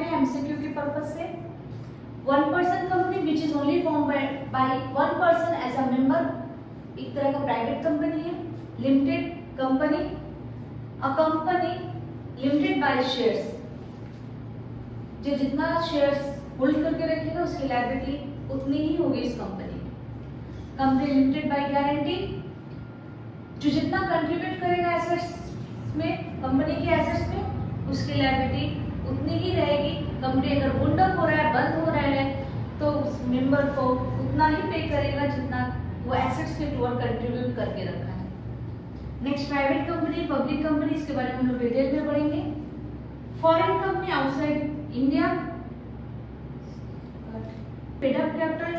है एमसीक्यू के पर्पज से। One person company which is only form by one person as a member, एक तरह का प्राइवेट कंपनी है। Limited company, a company limited by shares, जो जितना शेयर्स होल्ड करके रखेगा उसकी लायबिलिटी उतनी ही होगी इस कंपनी की। कंपनी लिमिटेड बाय गारंटी, जो जितना कंट्रीब्यूट करेगा एसेट्स में, कंपनी के एसेट्स में, उसकी लायबिलिटी उतनी ही रहेगी। कंपनी अगर वुंड अप हो रहा है, बंद हो रहा है, तो उस मेंबर को उतना ही पे करेगा जितना वो एसेट्स के टूअर कंट्रीब्यूट करके रखा है। Next private company, public company, इसके बारे में हम लोग डिटेल में पढ़ेंगे। Foreign company outside India, paid up capital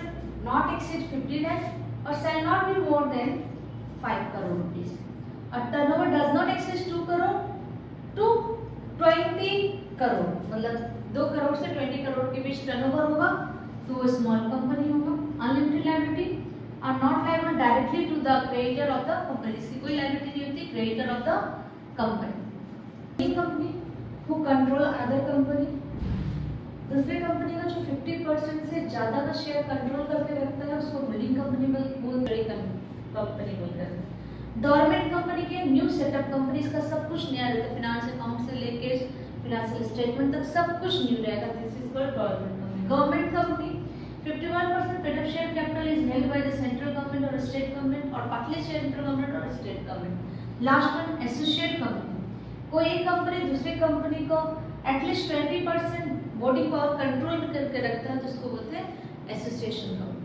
not exceed 50 lakh और shall not be more than 5 crore rupees. और turnover does not exceed 2 crore to 20 crore, मतलब 2 करोड़ से 20 करोड़ के बीच टर्नओवर होगा तो वो स्मॉल कंपनी होगा। Unlimited liability are not liable directly to the creditor of the company, इसकी कोई लायबिलिटी नहीं होती creditor of the company. Company who control other company, दूसरे कंपनी का जो 50% से ज्यादा का शेयर कंट्रोल करके रखता है उसको बिलिंग कंपनी कंपनी बोलते हैं। डोरमेंट कंपनी के न्यू सेटअप कंपनीज का सब कुछ नया रहता है, फाइनेंस अकाउंट से लेके फाइनेंशियल स्टेटमेंट तक सब कुछ न्यू रहेगा। This is called dormant company. Government company 51% paid up share capital is held by the central government और स्टेट गवर्नमेंट और पार्टली सेंट्रल गवर्नमेंट और state government. Last one associate company, कोई एक company दूसरी कंपनी को at least 20% body power control करके रखता है तो उसको बोलते हैं एसोसिएशन कंपनी।